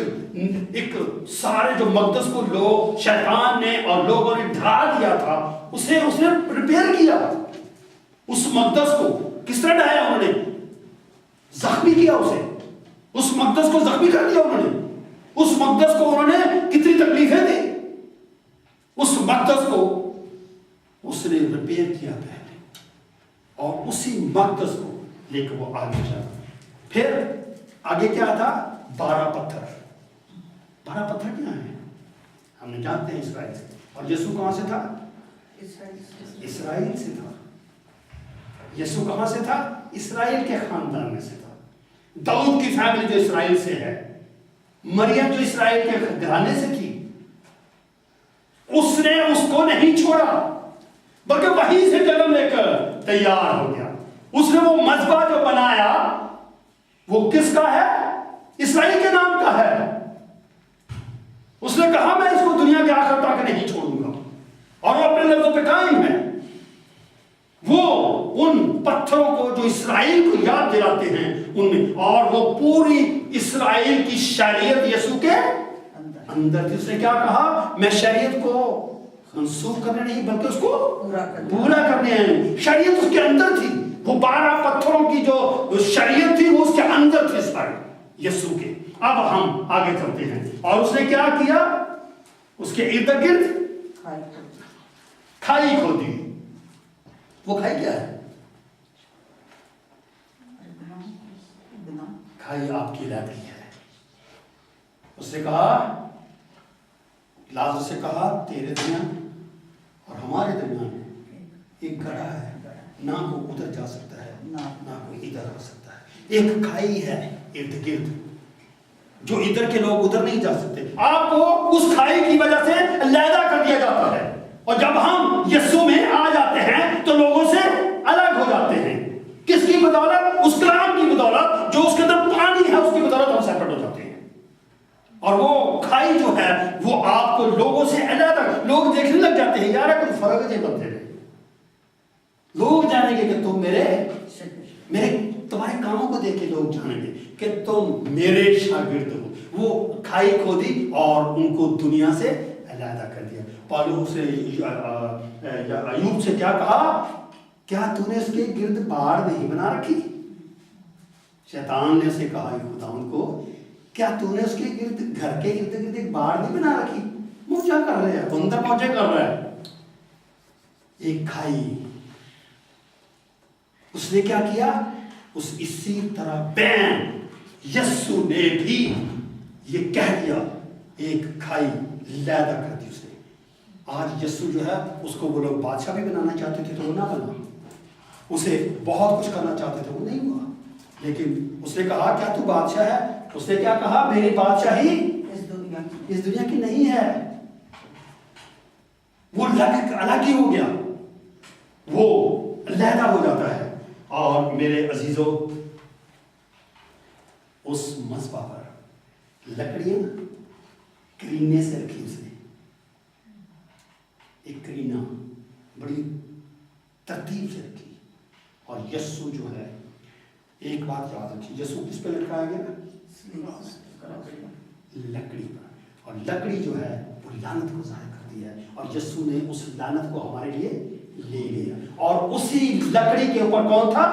सारे जो मकदस को लोग शैतान ने और लोगों ने ढा दिया था, उसने प्रिपेयर किया। उस मकदस को किस तरह ढाया उन्होंने, जख्मी किया उसे, उस मकदस को जख्मी कर दिया उन्होंने। उस मकदस को उन्होंने कितनी तकलीफें दी, उस मकदस को उसने रिपेयर किया पहले, और उसी मकदस को लेकर वो आगे चला। फिर आगे क्या था, 12 पत्थर। 12 पत्थर क्या है, हमने जानते हैं इस्राइल से। और यीशु कहां से था, इस्राइल से था। यीशु कहां से था, इस्राइल के खानदान में से था। दाऊद की फैमिली जो इस्राइल से है, मरियम जो इस्राइल के घराने से थी, उसने उसको नहीं छोड़ा, बल्कि वहीं से जन्म लेकर तैयार हो गया। उसने वो मज़बा जो बनाया वो किसका है, इस्राइल के नाम का है। उसने कहा मैं इसको दुनिया के आखिर तक नहीं छोड़ूंगा, और वो अपने लफ्जों पे कायम है। वो उन पत्थरों को जो इसराइल को याद दिलाते हैं उनमें, और वो पूरी इसराइल की शरीयत यीशु के अंदर थी। उसने क्या कहा, मैं शरीयत को मंसूख करने नहीं बल्कि उसको पूरा करने आया हूं। शरीयत उसके अंदर थी, वो 12 पत्थरों की जो शरीयत थी वो उसके अंदर थी सारी यीशु के। अब हम आगे चलते हैं, और उसने क्या किया, उसके इर्द गिर्द खाई खोदी। वो खाई क्या है? खाई आपकी लाठी है। उसने कहा, लाजर से कहा, तेरे दरमियान और हमारे दरमियान एक गड्ढा है, ना को उधर जा सकता है ना कोई इधर आ सकता है। एक खाई है इर्द गिर्द, जो इधर के लोग उधर नहीं जा सकते। आपको उस खाई की वजह से अलग कर दिया जाता है, और जब हम यीशु में आ जाते हैं तो लोगों से अलग हो जाते हैं। किसकी बदौलत? उस कलाम की बदौलत, जो उसके अंदर पानी है उसकी बदौलत हम सेपरेट हो जाते हैं। और वो खाई जो है वो आपको लोगों से अलग, लोग देखने लग जाते हैं, यार कुछ फर्क है बनते रहे। लोग जानेंगे कि तुम मेरे तुम्हारे कामों को देख के लोग जानेंगे कि तुम मेरे शागिर्द हो। वो खाई खोदी और उनको दुनिया से अलग कर दिया। पौलुस से अय्यूब से क्या कहा, क्या तूने उसके गिर्द बाड़ नहीं बना रखी? शैतान ने उसे कहा खुदावंद को, क्या तूने उसके गिर्द, घर के इर्द गिर्द एक बाड़ नहीं बना रखी? वो क्या कर रहे हैं, अंदर पहुंचे कर रहा है। एक खाई, उसने क्या किया, उस इसी तरह बैन यीशु ने भी ये कह दिया, एक खाई लैदा कर दी उसने। आज यीशु जो है उसको वो लोग बादशाह भी बनाना चाहते थे तो वो ना बना, उसे बहुत कुछ करना चाहते थे वो नहीं हुआ। लेकिन उसने कहा, क्या तू बादशाह है? उसने क्या कहा, मेरी बादशाही इस दुनिया की नहीं है। वो अलग ही हो गया, वो अलहदा हो जाता है। और मेरे अजीजों, उस मस्बा पर लकड़ियां करीने से रखी उसने, एक करीना बड़ी तरतीब से रखी। और यीशु जो है, एक बात याद रखिए, यीशु किस पे लटकाया गया? लकड़ी पर। और लकड़ी जो है वो लानत को जाहिर करती है, और यीशु ने उस लानत को हमारे लिए ले लिया। और उसी लकड़ी के ऊपर कौन था?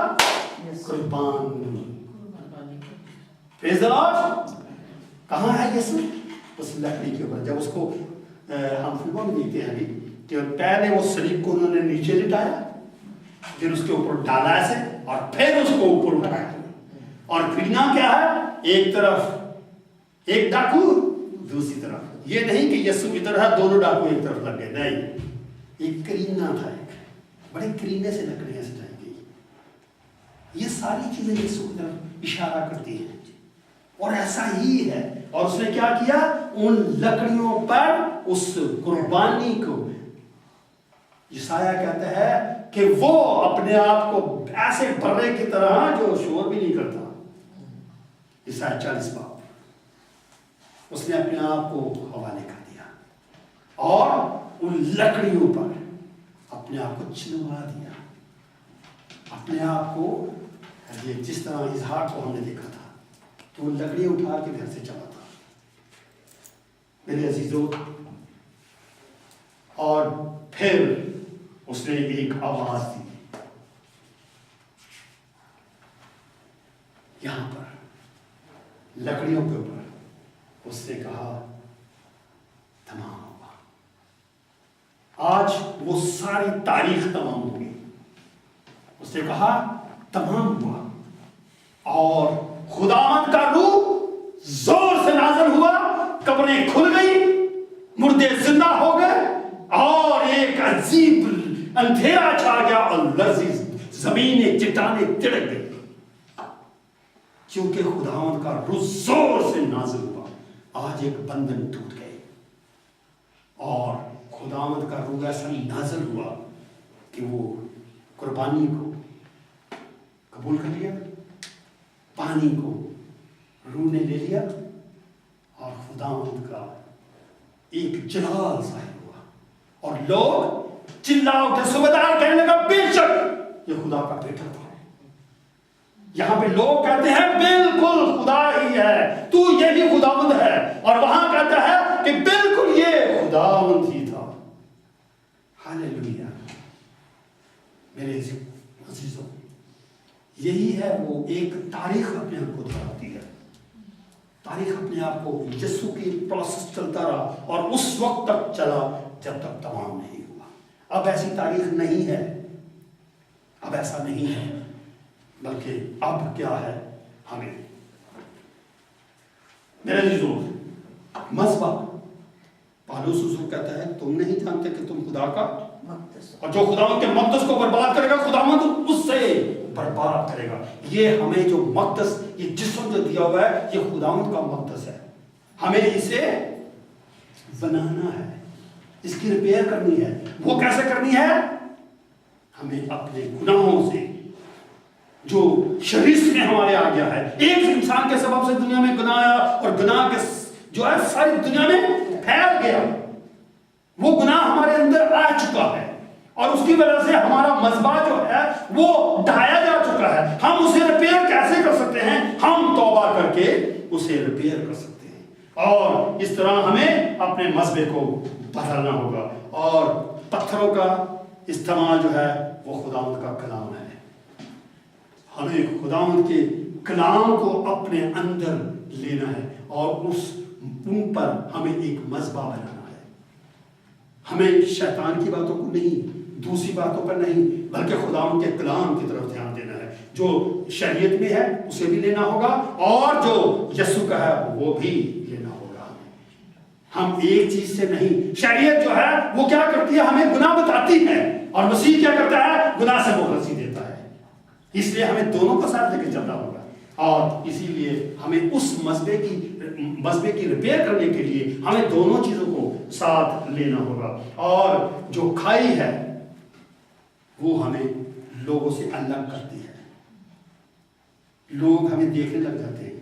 कुर्बान। Praise the Lord. कहाँ है यीशु? उस लकड़ी के ऊपर। जब उसको हम फिल्मों में देखते हैं कि पहले वो सलीब को उन्होंने नीचे लिटाया, फिर उसके ऊपर डाला ऐसे, और फिर उसको ऊपर उठाया। और करीना क्या है? एक तरफ एक डाकू, दूसरी तरफ। ये नहीं कि यीशु इधर है, दोनों डाकू एक तरफ लग गए, नहीं, एक करीना था, एक बड़े करीने से लकड़ियां सजाई गई। ये सारी चीजें यीशु की तरफ इशारा करती हैं, और ऐसा ही है। और उसने क्या किया, उन लकड़ियों पर उस कुर्बानी को, यशाया कहता है कि वो अपने आप को ऐसे बर्रे की तरह जो शोर भी नहीं करता, यशाया 40 बाब, उसने अपने आप को हवाले कर दिया और उन लकड़ियों पर अपने आप को चिनवा दिया। अपने आप को, ये जिस तरह इजहार को हमने देखा था, तो वो लकड़ी उठा के घर से चला था मेरे अजीजों। और फिर उसने एक आवाज दी, यहां पर लकड़ियों के ऊपर उसने कहा, तमाम हुआ। आज वो सारी तारीख तमाम हो गई। उसने कहा तमाम हुआ, और खुदावंद का रूह जोर से नाज़िल हुआ, कब्रें खुल गई, मुर्दे जिंदा हो गए, और एक अजीब अंधेरा छा गया, और लर्जिज जमीनें चट्टाने तिड़क गई, क्योंकि खुदावंद का रूह जोर से नाज़िल हुआ। आज एक बंधन टूट गए, और खुदावंद का रूह ऐसा नाज़िल हुआ कि वो कुर्बानी को कबूल कर लिया, पानी को रूह ने ले लिया, और खुदावंद का एक जलाल ज़ाहिर हुआ, और लोग चिल्ला उठे, सूबेदार कहने लगा, बेशक ये खुदा का बेटा था। یہاں پہ لوگ کہتے ہیں بالکل خدا ہی ہے، تو یہی خداوند ہے، اور وہاں کہتا ہے کہ بالکل یہ خداوند ہی تھا۔ ہاللیلویا۔ میرے عزیزوں، یہی ہے وہ ایک تاریخ اپنے آپ کو دکھاتی ہے۔ تاریخ اپنے آپ کو یسوع کی پروسیس چلتا رہا اور اس وقت تک چلا جب تک تمام نہیں ہوا۔ اب ایسی تاریخ نہیں ہے، اب ایسا نہیں ہے، بلکہ اب کیا ہے؟ ہمیں میرے عزیزوں، مذبح، پالوس حضور کہتا ہے تم نہیں جانتے کہ تم خدا کا، اور جو خداوند کے مقدس کو برباد کرے گا خداوند اس سے برباد کرے گا۔ یہ ہمیں جو مقدس، یہ جسم جو دیا ہوا ہے، یہ خداوند کا مقدس ہے، ہمیں اسے بنانا ہے، اس کی ریپیئر کرنی ہے۔ وہ کیسے کرنی ہے؟ ہمیں اپنے گناہوں سے جو شریعت میں ہمارے آ گیا ہے، ایک انسان کے سبب سے دنیا میں گناہ آیا، اور گناہ کے جو ہے ساری دنیا میں پھیل گیا، وہ گناہ ہمارے اندر آ چکا ہے، اور اس کی وجہ سے ہمارا مذبح جو ہے وہ ڈھایا جا چکا ہے۔ ہم اسے ریپیئر کیسے کر سکتے ہیں؟ ہم توبہ کر کے اسے ریپیئر کر سکتے ہیں، اور اس طرح ہمیں اپنے مذبح کو بدلنا ہوگا۔ اور پتھروں کا استعمال جو ہے وہ خداوند کا کلام ہے۔ ہمیں خداوند کے کلام کو اپنے اندر لینا ہے، اور ان پر ہمیں ایک مذبح بنانا ہے۔ ہمیں شیطان کی باتوں کو نہیں، دوسری باتوں پر نہیں، بلکہ خداوند کے کلام کی طرف دھیان دینا ہے۔ جو شریعت میں ہے اسے بھی لینا ہوگا، اور جو یسوع کا ہے وہ بھی لینا ہوگا۔ ہم ایک چیز سے نہیں، شریعت جو ہے وہ کیا کرتی ہے؟ ہمیں گناہ بتاتی ہے، اور مسیح کیا کرتا ہے؟ گناہ سے مخلصی دیتا ہے۔ اس لیے ہمیں دونوں کو ساتھ لے کے چلنا ہوگا، اور اسی لیے ہمیں اس مذبح کی ریپیئر کرنے کے لیے ہمیں دونوں چیزوں کو ساتھ لینا ہوگا۔ اور جو کھائی ہے وہ ہمیں لوگوں سے الگ کرتی ہے، لوگ ہمیں دیکھنے لگ جاتے ہیں۔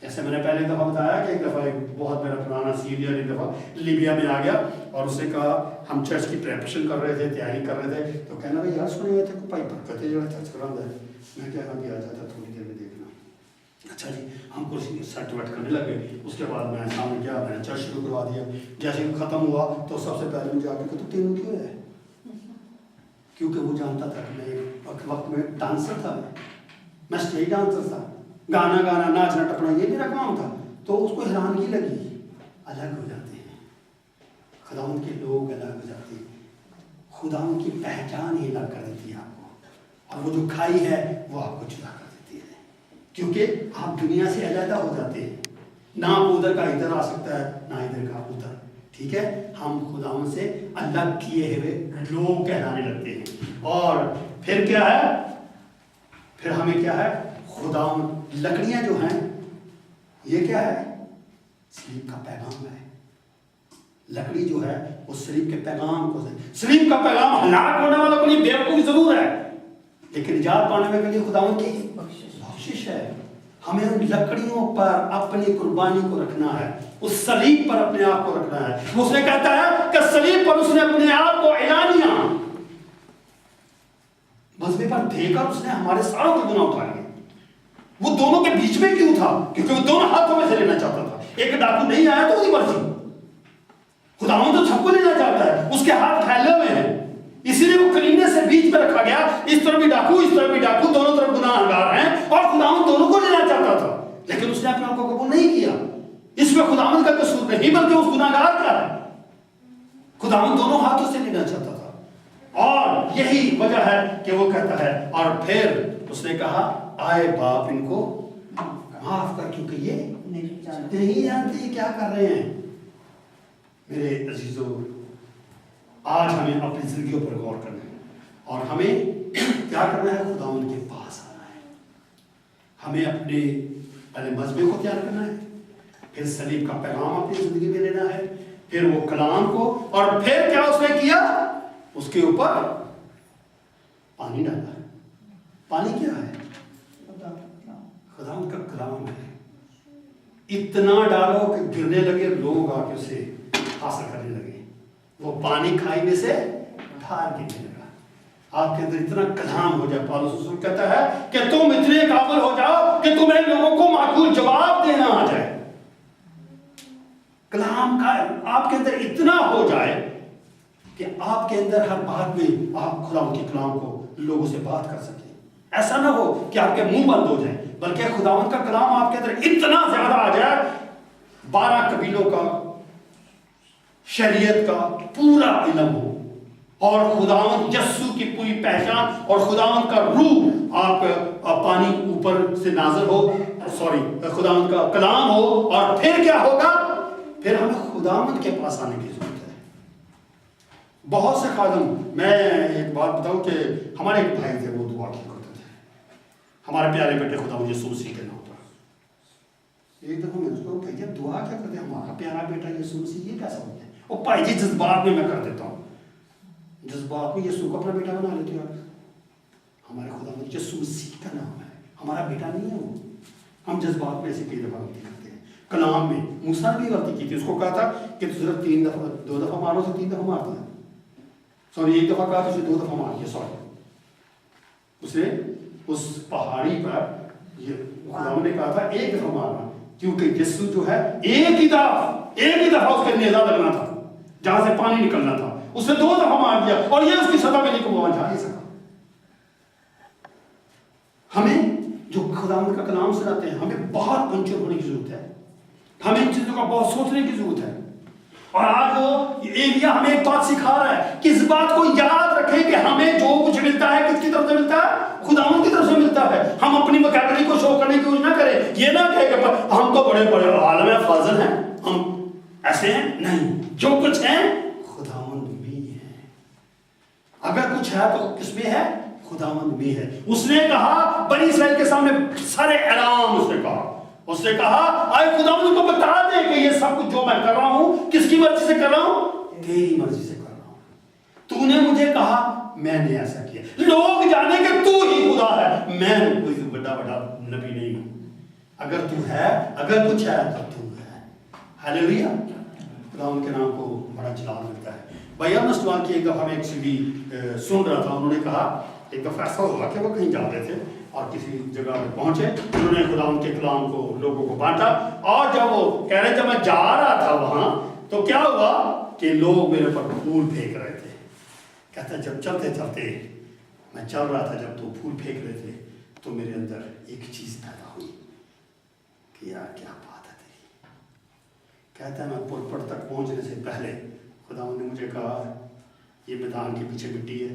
جیسے میں نے پہلے دفعہ بتایا کہ ایک دفعہ ایک بہت میرا پرانا سینئر ایک دفعہ لیبیا میں آ گیا، اور اس نے کہا ہم چرچ کی پریپریشن کر رہے تھے، تیاری کر رہے تھے، تو کہنا بھائی یار سنے ہوئے تھے کہ بھائی برکتیں جو ہے چرچ کرانا ہے۔ میں کہا کہ آ جاتا تھوڑی دیر میں دیکھنا۔ اچھا جی، ہم کرسی سیٹ ویٹ کرنے لگے۔ اس کے بعد میں سامنے کیا، میں نے چرچ شروع کروا دیا۔ جیسے ہی ختم ہوا تو سب سے پہلے مجھے آ کے تو تینوں کیوں ہے؟ کیونکہ وہ جانتا تھا کہ میں وقت میں ڈانسر تھا، میں اسٹیج ڈانسر تھا، گانا گانا، ناچنا ٹپنا یہ میرا کام تھا۔ تو اس کو حیرانگی لگی، الگ ہو جاتے ہیں خداوند کے لوگ، الگ ہو جاتے ہیں، خداوند کی پہچان ہی الگ کر دیتی ہے آپ کو، اور وہ جو کھائی ہے وہ آپ کو جدا کر دیتی ہے، کیونکہ آپ دنیا سے علیحدہ ہو جاتے ہیں۔ نہ ادھر کا ادھر آ سکتا ہے، نہ ادھر کا ادھر، ٹھیک ہے؟ ہم خداوند سے الگ کیے ہوئے لوگ کہلانے لگتے ہیں۔ اور پھر کیا ہے؟ پھر ہمیں کیا ہے؟ خداوند، لکڑیاں جو ہیں یہ کیا ہے؟ سلیب کا پیغام ہے۔ لکڑی جو ہے وہ سلیب کے پیغام کو، سلیب کا پیغام ہلاک ہونے والوں کو نہیں، بیوقوفی ضرور ہے، لیکن نجات پانے کے لیے خداوند کی بخشش ہے۔ ہمیں ان لکڑیوں پر اپنی قربانی کو رکھنا ہے، اس سلیب پر اپنے آپ کو رکھنا ہے۔ اس نے کہتا ہے کہ سلیب پر اس نے اپنے آپ کو اعلانیہ مذبح پر دے کر اس نے ہمارے ساروں کے گناہ اٹھا لیے۔ وہ دونوں کے بیچ میں کیوں تھا؟ کیونکہ وہ دونوں ہاتھوں میں سے لینا چاہتا تھا۔ ایک ڈاکو نہیں آیا تو اس کی مرضی، خداوند تو سب کو لینا چاہتا ہے، اس کے ہاتھ پھیلے ہوئے ہیں، اسی لیے وہ کلینے سے بیچ میں رکھا گیا۔ اس طرف بھی ڈاکو، اس طرف بھی ڈاکو، دونوں طرف گناہ گار ہیں، اور خداوند دونوں کو لینا چاہتا تھا، لیکن اس نے اپنے آپ کو قبول نہیں کیا۔ اس میں خداوند کا قصور نہیں، بلکہ اس گناہ گار کا ہے۔ خداوند دونوں ہاتھوں سے لینا چاہتا تھا، اور یہی وجہ ہے کہ وہ کہتا ہے، اور پھر اس نے کہا آئے باپ ان کو معاف کر، کیونکہ یہ نہیں جانتے کیا کر رہے ہیں۔ میرے عزیزو، آج ہمیں اپنی زندگیوں پر غور کرنا ہے، اور ہمیں کیا کرنا ہے؟ خداوند کے پاس آنا ہے۔ ہمیں اپنے پہلے مذبح کو تیار کرنا ہے، پھر صلیب کا پیغام اپنی زندگی میں لینا ہے، پھر وہ کلام کو، اور پھر کیا اس نے کیا؟ اس کے اوپر پانی ڈالا۔ پانی کیا ہے؟ خداوند کا کلام ہے۔ اتنا ڈالو کہ گرنے لگے، لوگ آ کے اسے حاصل کرنے لگے۔ وہ پانی کھائی میں سے باہر گرنے لگا۔ आपके अंदर इतना कलाम हो जाए। पौलुस रसूल कहता है कि तुम इतने काबिल हो जाओ कि तुम्हें लोगों को माकूल जवाब देना आ जाए। कलाम का आपके अंदर इतना हो जाए कि आपके अंदर हर बात में आप खुदा के कलाम को लोगों से बात कर सकें। ऐसा ना हो कि आपके मुंह बंद हो जाए, बल्कि खुदावंद का कलाम आपके अंदर इतना ज्यादा आ जाए, 12 कबीलों का, शरीयत का पूरा इल्म हो, और खुदावंद यस्सु की पूरी पहचान और खुदावंद का रूह आप पानी ऊपर से नाज़िल हो, सॉरी खुदावंद का कलाम हो। और फिर क्या होगा? फिर हमें खुदावंद के पास आने की जरूरत है। बहुत से खादम, मैं एक बात बताऊं कि हमारे एक भाई थे, वो दुआ किया करते थे हमारे प्यारे बेटे खुदावंद यीशु मसीह के नाम पर। एक दफा मैं उसको भैया दुआ क्या करते, हमारा प्यारा बेटा यीशु मसीह, ये कैसा होता है? वो भाई जी जज्बात में मैं कर देता हूँ, जज्बात में यीशु को अपना बेटा बना लेते हो। हमारे खुदावंद यीशु मसीह का नाम है, हमारा बेटा नहीं है वो। हम जज्बात में ऐसे कई दफा गलती करते हैं। कलाम में मूसा ने भी गलती की थी, उसको कहा था कि तू सिर्फ 2 दफा मारो, से 3 दफा मारता है, सॉरी 1 दफा कहा तो उसे 2 दफा मार दिया, सॉरी। उसे उस पहाड़ी पर ये खुदावंद ने कहा था 1 दफा मारना, क्योंकि यीशु जो है एक ही दफा उसके नेज़ा लगना था, जहां से पानी निकलना था, उसने 2 दफा मार दिया और ये उसकी सजा मिली को वहां जा नहीं सका। हमें जो खुदावंद का कलाम सुनाते हैं, हमें बहुत पंचर होने की जरूरत है, हमें इन चीजों का बहुत सोचने की जरूरत है। और आज वो एलिया हमें एक बात सिखा रहा है कि इस बात को याद रखें कि हमें जो कुछ मिलता है किसकी तरफ से मिलता है? खुदावंद की तरफ से मिलता है। हम अपनी वोकैबुलरी को शो करने की कोशिश ना करें, ये ना कहें कि हम तो बड़े बड़े आलम है, फाजिल हैं, हम ऐसे हैं। नहीं, जो कुछ है खुदावंद में है। अगर कुछ है तो किसमें है? खुदावंद में है। उसने कहा बनी इस्राएल के सामने सारे ऐलान, उसने कहा आए खुदावंद को बता दे कि ये सब कुछ जो मैं कर रहा हूं किसकी मर्जी से कर रहा हूं? तेरी मर्जी से कर रहा हूं। तूने मुझे कहा, मैंने ऐसा किया। लोग जाने कि तू ही खुदा है, मैं कोई बड़ा नबी नहीं हूं। अगर तू है, अगर कुछ है तो तू है। हालेलुया। खुदावंद के नाम को बड़ा जलाल मिलता है। भैया नस्वान की एक दफा मैं एक सीडी सुन रहा था, उन्होंने कहा एक दफा ऐसा हुआ कि वो कहीं जा रहे थे और किसी जगह पे पहुंचे, उन्होंने खुदावंद के कलाम को लोगों को बांटा, और जब वो कह रहे जब मैं जा रहा था वहां तो क्या हुआ कि लोग मेरे पर फूल फेंक रहे थे। कहता जब चलते चलते मैं चल रहा था, जब तो फूल फेंक रहे थे तो मेरे अंदर एक चीज पैदा हुई कि यार क्या बात है तेरी। कहता मैं पुलपट तक पहुंचने से पहले खुदावंद ने मुझे कहा ये मैदान के पीछे मिट्टी है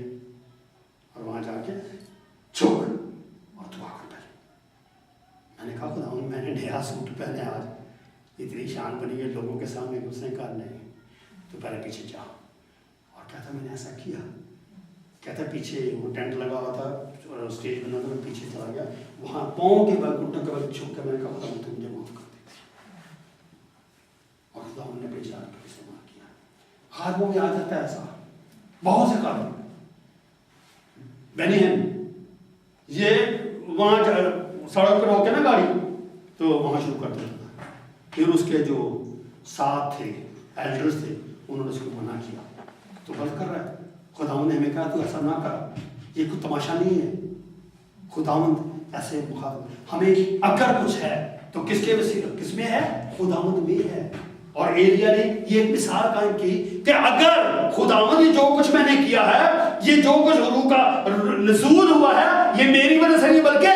और वहां जाके झुक और दुआ कर पहले। मैंने कहा खुदावंद मैंने नया सूट पहने, आज इतनी शान बनी है लोगों के सामने। उसने कहा नहीं, तो पहले पीछे जाओ। और कहता मैंने ऐसा किया। कहता पीछे वो टेंट लगा हुआ था और स्टेज बना था, मैं पीछे चला गया, वहां पाँव के बल घुटनों के बल झुक के मैंने कहा खुदावंद तुम मुझे माफ कर दे। और खुदावंद ने बेचारा इस्तेमाल किया। आज वो याद आता है ऐसा बहुत से कारण। बेनिहन ये वहां सड़क पर होके ना गाड़ी तो वहां शुरू कर देता था। फिर उसके जो साथ थे एल्डर्स थे, उन्होंने उसको मना किया, तो गलत कर रहा है। खुदावंद ने हमें कहा तू ऐसा ना कर, ये कोई तमाशा नहीं है। खुदावंद ऐसे हमें अगर कुछ है तो किसमें है? खुदावंद में है। और एलिया ने ये एक मिसाल कायम की कि अगर खुदावंद ये जो कुछ मैंने किया है, ये जो कुछ रूह का नज़ूल हुआ है, ये मेरी वजह से नहीं बल्कि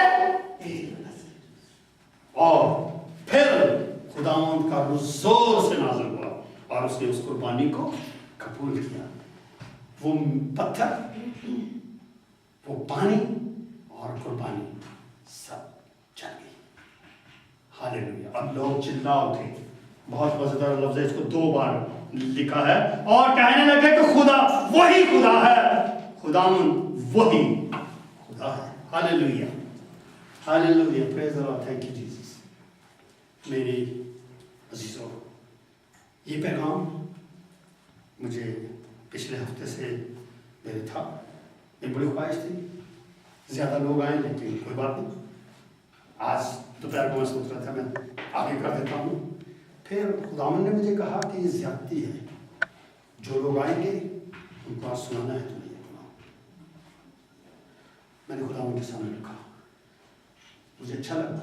तेरी वजह से। और फिर खुदावंद का रूह जोर से नाज़िल हुआ और उसने उस कुर्बानी को कबूल किया। वो पत्थर, वो पानी और कुर्बानी सब चल गई। हालेलुया। अब लोग चिल्ला उठे। बहुत मजेदार लफ्ज है, इसको 2 बार लिखा है और कहने लगे कि खुदा वही खुदा है, खुदावंद वही खुदा है। Hallelujah, hallelujah, praise the Lord, thank you Jesus. मेरे अजीजों, ये पैगाम मुझे पिछले हफ्ते से मेरे था, मेरी बड़ी ख्वाहिश थी ज़्यादा लोग आए, लेकिन कोई बात नहीं। आज दोपहर को मैं सोच रहा था मैं आगे कर देता हूँ। फिर खुदावंद ने मुझे कहा कि ये ज़्यादती है, जो लोग आएंगे उनको आज सुनाना है तो ये मैंने खुदावंद के सामने रखा, मुझे अच्छा लगा।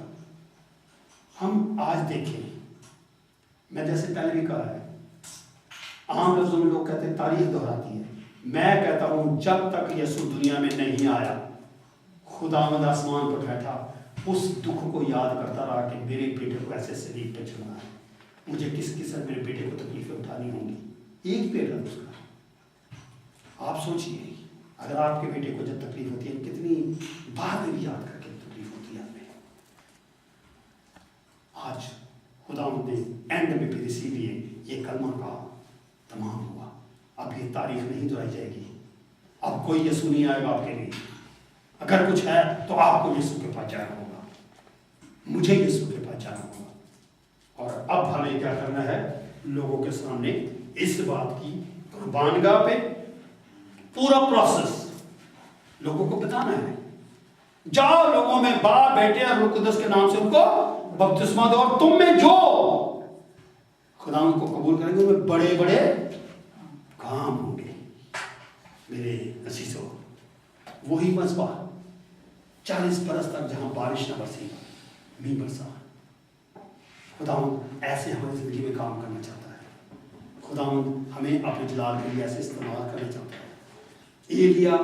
हम आज देखें, मैं जैसे पहले भी कहा है, आम लफ्जों में लोग कहते हैं तारीख दोहराती है, मैं कहता हूं जब तक यीशु दुनिया में नहीं आया, खुदावंद आसमान पर बैठा उस दुख को याद करता रहा कि मेरे बेटे को ऐसे सलीब पे चढ़ना है, मुझे किस किस्म मेरे बेटे को तकलीफें उठानी होंगी। एक बेटा उसका, आप सोचिए अगर आपके बेटे को जब तकलीफ होती है, कितनी बाद में भी याद करके तकलीफ होती है हमें। आज खुदावंद ने एंड में फिर इसीलिए ये कलमा का तमाम हुआ, अब ये तारीख नहीं दोहराई जाएगी, अब कोई यीशु नहीं आएगा आपके लिए, अगर कुछ है तो आपको यीशु के पास जाना होगा, मुझे यीशु के पास जाना होगा। और अब हमें क्या करना है, लोगों के सामने इस बात की कुर्बानगाह पे पूरा प्रोसेस लोगों को बताना है। जाओ लोगों में बाप बेटे और रूह कुदस के नाम से उनको बपतिस्मा दो, और तुम में जो खुदा उनको कबूल करेंगे उनमें बड़े बड़े काम होंगे। मेरे असीसों, वही मसबा 40 बरस तक जहां बारिश न बरसी, नहीं बरसा, खुदावंद ऐसे हमारी जिंदगी में काम करना चाहता है। खुदावंद हमें अपने जलाल के लिए ऐसे इस्तेमाल करना चाहता है। एलिया,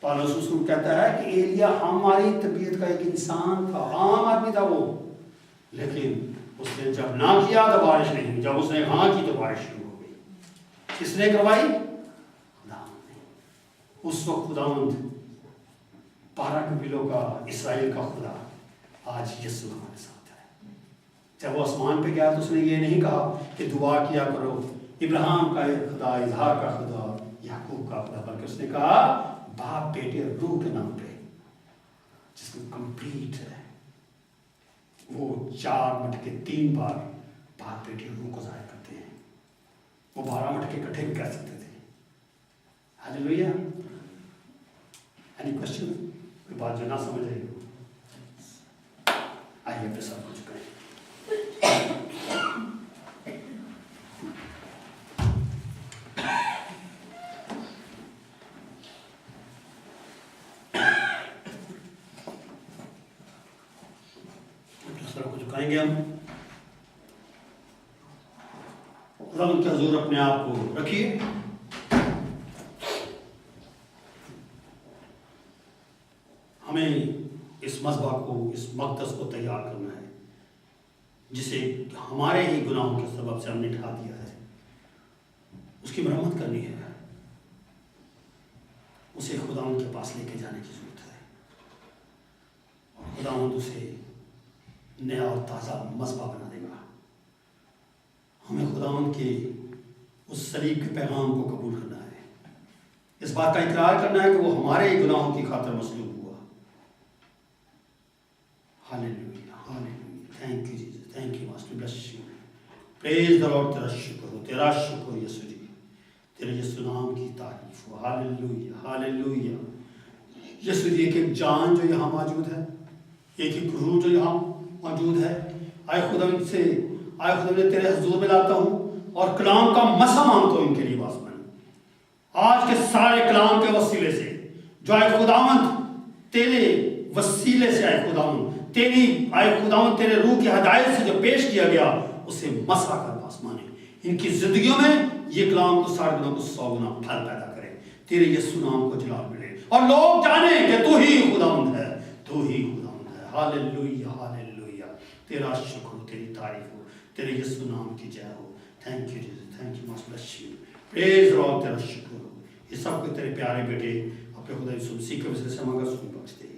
पौलुस रसूल कहता है कि एलिया हमारी तबीयत का एक इंसान था, आम आदमी था वो, लेकिन उसने जब ना किया तो बारिश नहीं हुई, जब उसने हाँ की तो बारिश शुरू हो गई। किसने करवाई? खुदावंद ने। उस वक्त खुदावंद 12 कबीलों का, इस्राएल का खुदा, आज यीशु हमारे साथ है। जब वो आसमान पे गया तो उसने ये नहीं कहा कि दुआ किया करो इब्राहिम का खुदा, इजहाक का खुदा, याकूब का खुदा, बल्कि उसने कहा बाप बेटे और रूह के नाम पे, जिसमें कंप्लीट है। वो 4 मटके 3 बार बाप बेटे और रूह को जाहिर करते हैं। वो 12 मटके इकट्ठे भी कर सकते थे। हालेलुया। Any question? कोई बात जो ना समझ आई हो, आइए अपने सब कुछ करें। झुकाएंगे हम, खुदा उनके हुजूर अपने आप को रखिए। हमें इस मज़बा को, इस मक़दस को तैयार करना है जिसे हमारे ही गुनाहों के सबब से हमने ढा दिया है। उसकी मरम्मत करनी है, उसे खुदावंद के पास लेके जाने की जरूरत है, और खुदावंद उसे नया और ताज़ा मज़बा बना देगा। हमें खुदावंद के उस सलीब के पैगाम को कबूल करना है, इस बात का इकरार करना है कि वो हमारे ही गुनाहों की खातिर मसलूब हुआ। Hallelujah, hallelujah. Thank you Jesus, thank you master, bless you, praise the Lord. तेरा शुक्र हो, तेरा शुक्र यीशु जी, तेरे यीशु नाम की तारीफ हो। Hallelujah, hallelujah. यीशु जी, एक एक जान जो यहाँ मौजूद है, एक एक रूह जो यहाँ मौजूद है, आए खुदावंद से, आए खुदावंद तेरे हुजूर में लाता हूँ और कलाम का मसा मांगता हूँ इनके लिए वास्ता। आज के सारे कलाम के वसीले से जो आए खुदावंद तेरे वसीले से, आए खुदावंद तेरी, आए खुदावंद तेरे रूह की हदायत से जो पेश किया गया, उसे मसा कर आसमाने इनकी जिंदगियों में ये कलाम को 60 गुना को 100 गुना फल पैदा करे। तेरे यीशु नाम को जलाल मिले और लोग जाने कि तू ही खुदावंद है, तू ही खुदावंद है। Hallelujah, hallelujah. तेरा शुक्र हो, तेरी तारीफ हो, तेरे यीशु नाम की जय हो। Thank you Jesus, thank you master, bless you, praise Lord. तेरा शुक्र हो। ये सब को तेरे प्यारे बेटे अपने खुदा यीशु मसीह के वजह से मांगा, सुन बख्श दे।